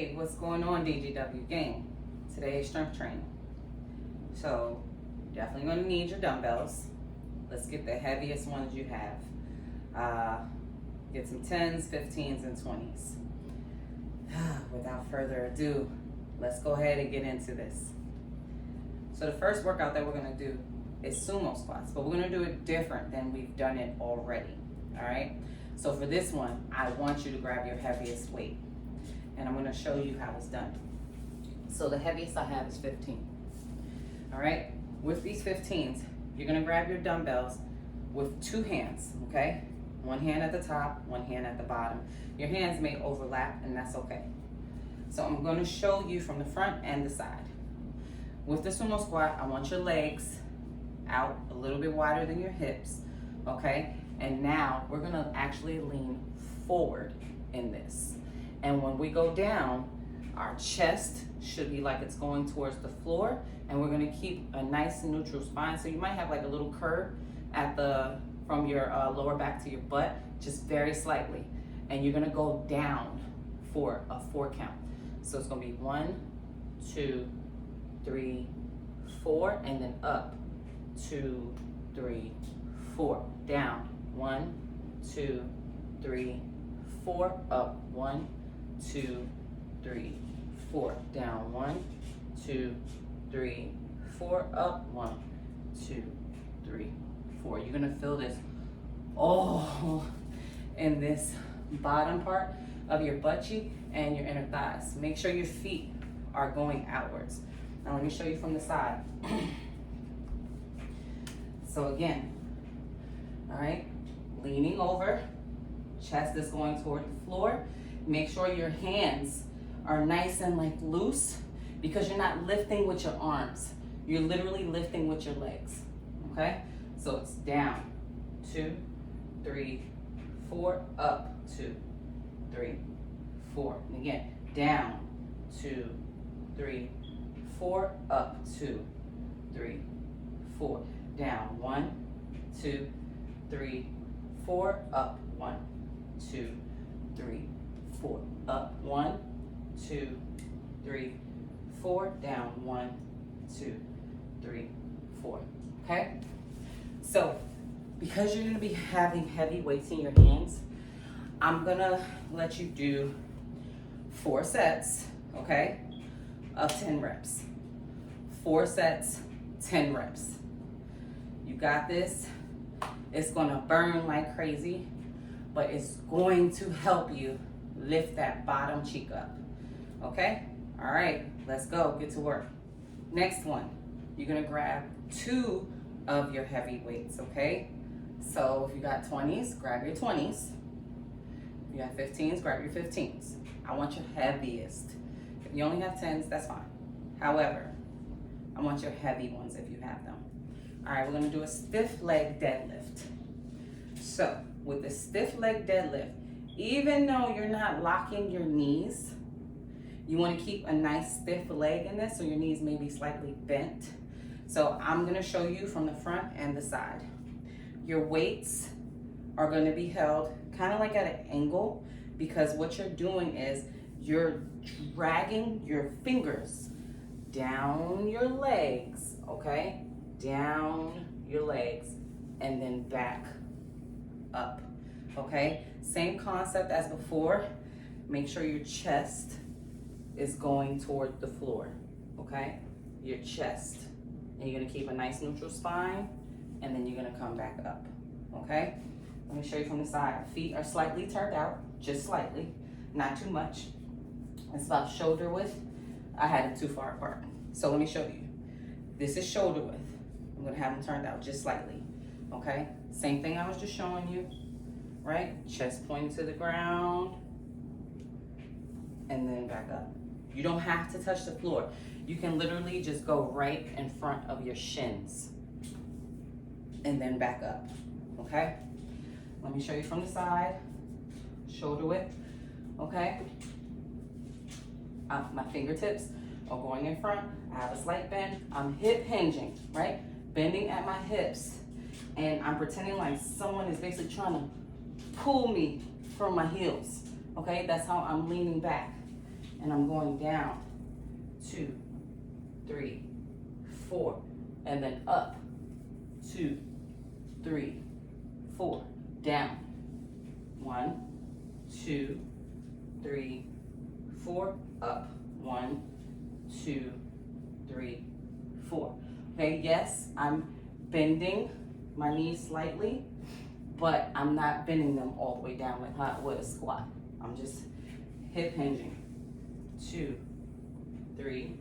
Hey, what's going on, DGW gang? Today is strength training. So, definitely going to need your dumbbells. Let's get the heaviest ones you have. Get some 10s, 15s, and 20s. Without further ado, let's go ahead and get into this. So the first workout that we're going to do is sumo squats, but we're going to do it different than we've done it already. All right? So for this one, I want you to grab your heaviest weight, and I'm going to show you how it's done. So the heaviest I have is 15. All right? With these 15s, you're going to grab your dumbbells with two hands, okay? One hand at the top, one hand at the bottom. Your hands may overlap, and that's okay. So I'm going to show you from the front and the side. With the sumo squat, I want your legs out a little bit wider than your hips, okay? And now we're gonna actually lean forward in this. And when we go down, our chest should be like it's going towards the floor, and we're gonna keep a nice and neutral spine. So you might have like a little curve at from your lower back to your butt, just very slightly. And you're gonna go down for a 4 count. So it's gonna be 1, 2, 3, 4, and then up, 2, 3, 4, down, 1, 2, 3, 4, up, 1, 2, 3, 4, down, 1, 2, 3, 4, up, 1, 2, 3, 4. You're gonna feel this all in this bottom part of your butt cheek and your inner thighs. Make sure your feet are going outwards. Now let me show you from the side. So again, all right, leaning over, chest is going toward the floor. Make sure your hands are nice and like loose, because you're not lifting with your arms. You're literally lifting with your legs, okay? So it's down, 2, 3, 4, up, 2, 3, 4. And again, down, 2, 3, 4, up, 2, 3, 4. Down, 1, 2, 3, 4, up, 1, 2, 3, 4, up, 1, 2, 3, 4, down, 1, 2, 3, 4. Okay? So, because you're gonna be having heavy weights in your hands, I'm gonna let you do 4 sets, okay, of 10 reps. 4 sets, 10 reps. You got this. It's gonna burn like crazy, but it's going to help you lift that bottom cheek up, okay? All right, let's go, get to work. Next one, you're gonna grab 2 of your heavy weights, okay? So if you got 20s, grab your 20s. If you got 15s, grab your 15s. I want your heaviest. If you only have 10s, that's fine. However, I want your heavy ones if you have them. All right, we're gonna do a stiff leg deadlift. So with the stiff leg deadlift, even though you're not locking your knees, you wanna keep a nice stiff leg in this, so your knees may be slightly bent. So I'm gonna show you from the front and the side. Your weights are gonna be held kind of like at an angle, because what you're doing is you're dragging your fingers down your legs, okay? Down your legs and then back up, okay? Same concept as before. Make sure your chest is going toward the floor, okay? Your chest. And you're gonna keep a nice neutral spine, and then you're gonna come back up, okay? Let me show you from the side. Feet are slightly turned out, just slightly, not too much. It's about shoulder width. I had it too far apart. So let me show you. This is shoulder width. I'm gonna have them turned out just slightly, okay? Same thing I was just showing you, right? Chest pointing to the ground, and then back up. You don't have to touch the floor. You can literally just go right in front of your shins, and then back up, okay? Let me show you from the side. Shoulder width, okay? My fingertips are going in front. I have a slight bend. I'm hip hinging, right? Bending at my hips. And I'm pretending like someone is basically trying to pull me from my heels, okay? That's how I'm leaning back. and I'm going down, 2, 3, 4, and then up, 2, 3, 4, down, 1, 2, 3, 4, up, 1, 2, 3, 4. Okay, yes, I'm bending my knees slightly, but I'm not bending them all the way down like how I would a squat. I'm just hip hinging. 2, 3,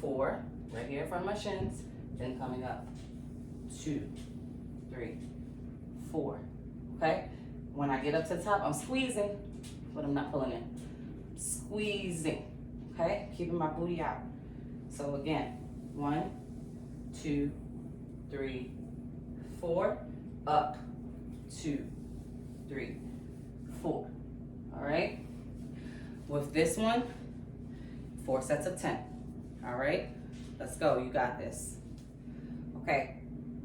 4, right here in front of my shins, then coming up. 2, 3, 4. Okay? When I get up to the top, I'm squeezing, but I'm not pulling in. Squeezing. Okay? Keeping my booty out. So again, 1, 2, 3, 4, up, 2, 3, 4. All right? With this one, 4 sets of 10. All right? Let's go. You got this. Okay.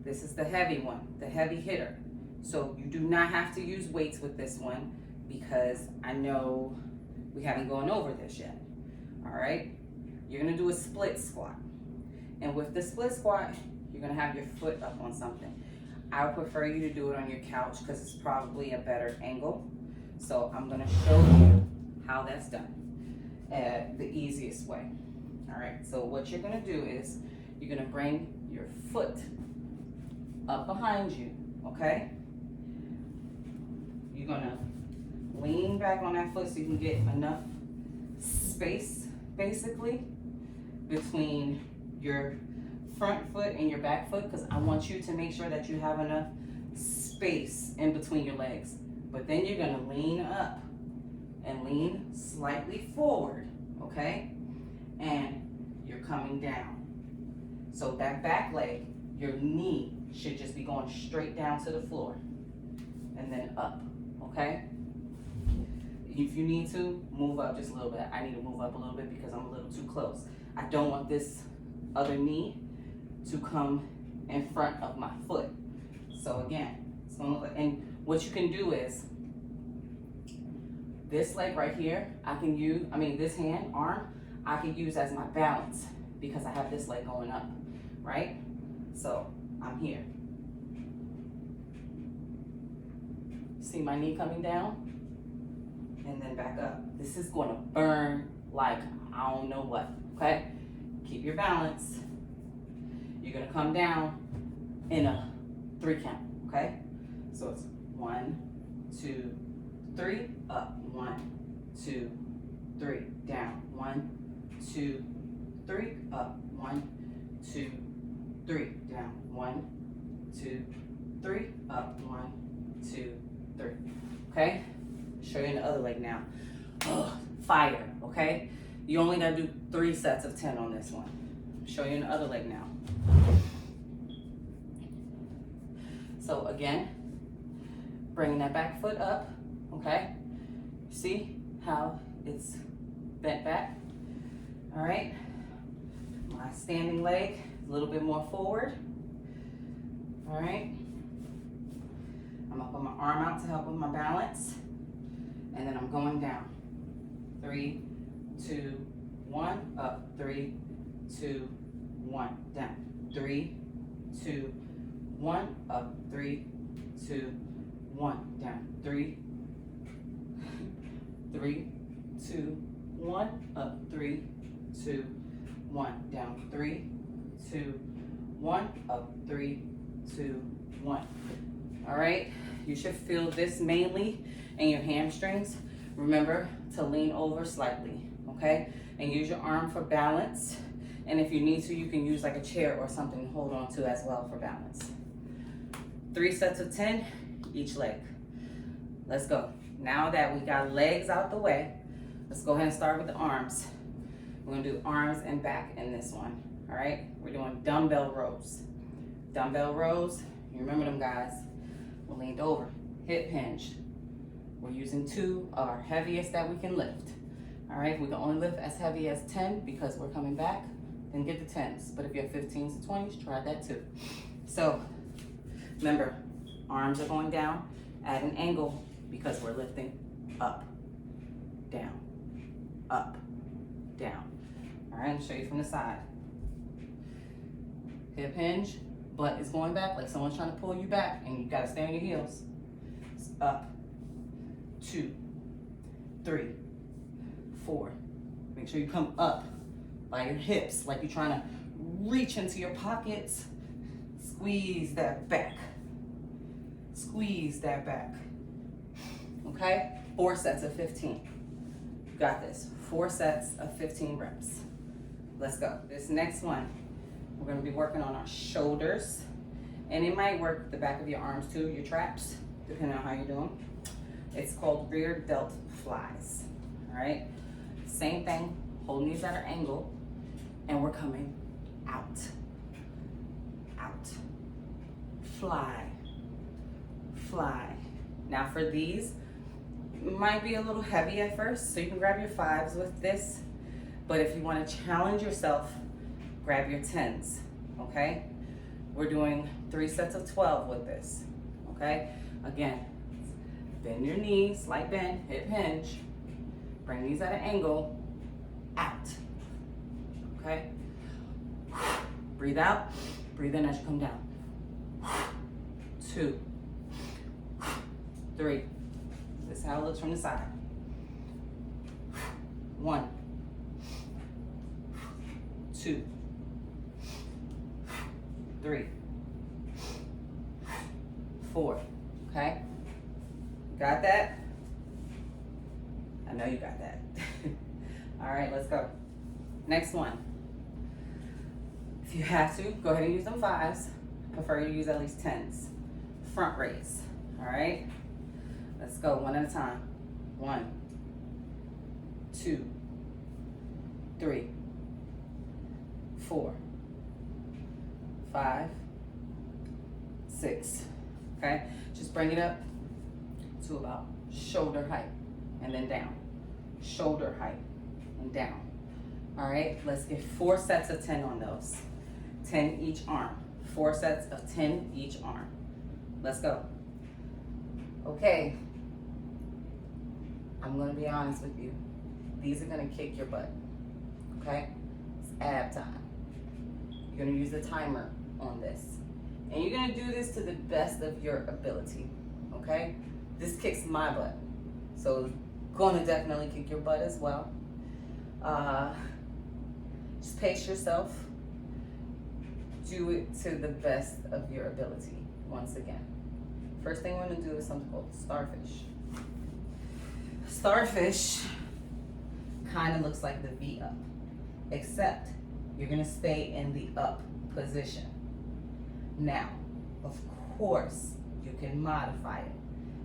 This is the heavy one, the heavy hitter. So you do not have to use weights with this one because I know we haven't gone over this yet. All right? You're going to do a split squat. And with the split squat, you're going to have your foot up on something. I would prefer you to do it on your couch because it's probably a better angle. So I'm going to show you how that's done the easiest way. All right, so what you're going to do is you're going to bring your foot up behind you, okay? You're going to lean back on that foot so you can get enough space, basically, between your front foot and your back foot, because I want you to make sure that you have enough space in between your legs. But then you're going to lean up and lean slightly forward, okay? And you're coming down. So that back leg, your knee should just be going straight down to the floor and then up, okay? If you need to, move up just a little bit. I need to move up a little bit because I'm a little too close. I don't want this other knee to come in front of my foot. So again, it's gonna look like, and what you can do is, this leg right here, this arm, I can use as my balance because I have this leg going up, right? So I'm here. See my knee coming down? And then back up. This is going to burn like I don't know what, okay? Keep your balance. You're going to come down in a 3 count, okay? So it's 1, 2, 3, up. 1, 2, 3, down. 1, 2, 3, up. 1, 2, 3, down. 1, 2, 3, up. 1, 2, 3. Okay? Show you the other leg now. Fire, okay? You only gotta do 3 sets of 10 on this one. Show you the other leg now. So again, bringing that back foot up, okay? See how it's bent back? All right, my standing leg, a little bit more forward. All right, I'm gonna put my arm out to help with my balance. And then I'm going down. 3, 2, 1, up. 3, 2, 1, down. 3, 2, 1, up. 3, 2, 1, down. 3, 3, 2, 1, up. 3, 2, 1, down. 3, 2, 1, up. 3, 2, 1. All right, you should feel this mainly in your hamstrings. Remember to lean over slightly, okay? And use your arm for balance. And if you need to, you can use like a chair or something to hold on to as well for balance. 3 sets of 10, each leg. Let's go. Now that we got legs out the way, let's go ahead and start with the arms. We're gonna do arms and back in this one, all right? We're doing dumbbell rows. Dumbbell rows, you remember them guys. We're leaned over, hip hinged. We're using 2 of our heaviest that we can lift. All right, we can only lift as heavy as 10 because we're coming back, then get the 10s. But if you have 15s to 20s, try that too. So remember, arms are going down at an angle because we're lifting up, down, up, down. All right, I'll show you from the side. Hip hinge, butt is going back like someone's trying to pull you back, and you gotta stay on your heels. It's up, 2, 3, 4. Make sure you come up by your hips like you're trying to reach into your pockets. Squeeze that back. Squeeze that back. Okay? 4 sets of 15. You got this. 4 sets of 15 reps. Let's go. This next one, we're gonna be working on our shoulders. And it might work the back of your arms too, your traps, depending on how you're doing. It's called rear delt flies. All right? Same thing, holding these at an angle, and we're coming out. Out. Fly. Fly. Now for these, might be a little heavy at first, so you can grab your 5s with this. But if you want to challenge yourself, grab your 10s, okay? We're doing 3 sets of 12 with this, okay? Again, bend your knees, slight bend, hip hinge. Bring these at an angle, out, okay? Breathe out, breathe in as you come down. 2, 3. This is how it looks from the side. 1, 2, 3, 4. Okay? Got that? I know you got that. All right, let's go. Next one. If you have to, go ahead and use them 5s. Prefer you use at least 10s. Front raise. All right? Let's go one at a time. 1, 2, 3, 4, 5, 6. Okay? Just bring it up to about shoulder height and then down. Shoulder height and down. All right? Let's get 4 sets of 10 on those. 10 each arm. 4 sets of 10 each arm. Let's go. Okay. I'm gonna be honest with you. These are gonna kick your butt, okay? It's ab time. You're gonna use the timer on this. And you're gonna do this to the best of your ability, okay? This kicks my butt. So it's gonna definitely kick your butt as well. Just pace yourself. Do it to the best of your ability, once again. First thing we're gonna do is something called starfish. Starfish kind of looks like the V up, except you're gonna stay in the up position. Now, of course, you can modify it,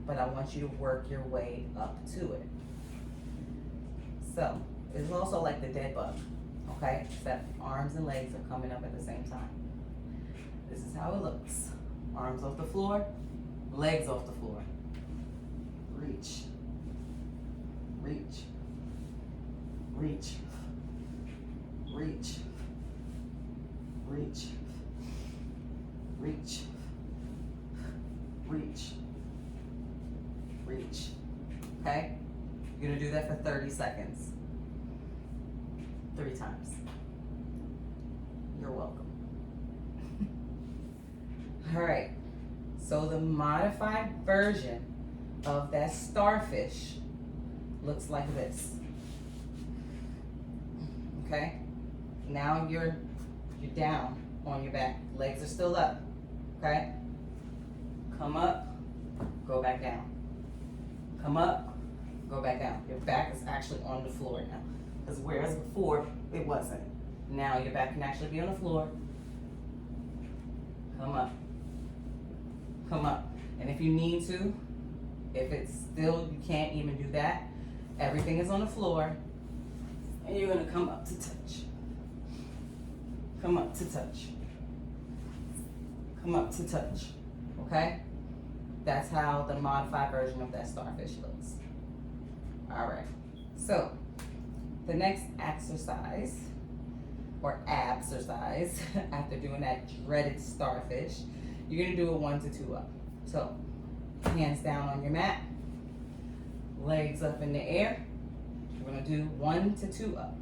but I want you to work your way up to it. So, it's also like the dead bug, okay? Except arms and legs are coming up at the same time. This is how it looks. Arms off the floor, legs off the floor. Reach. Reach. Reach. Reach. Reach. Reach. Reach. Reach. Okay? You're gonna do that for 30 seconds. 3 times. You're welcome. All right. So the modified version of that starfish looks like this. Okay? Now you're down on your back. Legs are still up. Okay? Come up, go back down. Come up, go back down. Your back is actually on the floor now. Because whereas before, it wasn't. Now your back can actually be on the floor. Come up. Come up. And if you need to, if it's still, you can't even do that, everything is on the floor. And you're gonna come up to touch. Come up to touch. Come up to touch. Okay? That's how the modified version of that starfish looks. All right. So, the next exercise, or absercise, after doing that dreaded starfish, you're gonna do a 1 to 2 up. So, hands down on your mat, legs up in the air. We're gonna do 1 to 2 up.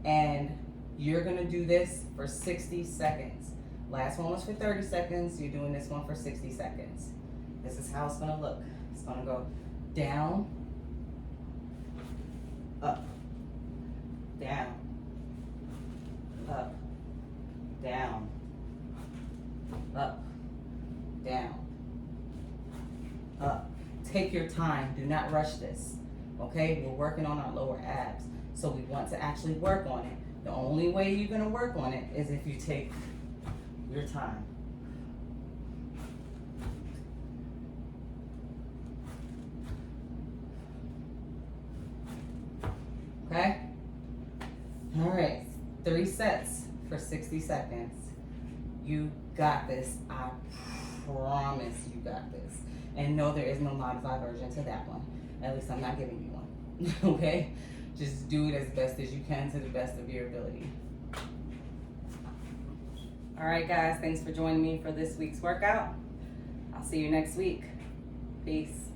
And you're gonna do this for 60 seconds. Last one was for 30 seconds. You're doing this one for 60 seconds. This is how it's gonna look. It's gonna go down, up, down, up, down, up, down, up. Take your time. Do not rush this. Okay? We're working on our lower abs. So we want to actually work on it. The only way you're going to work on it is if you take your time. Okay? All right. 3 sets for 60 seconds. You got this. I promise you got this. And no, there is no modified version to that one. At least I'm not giving you one. Okay? Just do it as best as you can to the best of your ability. All right, guys. Thanks for joining me for this week's workout. I'll see you next week. Peace.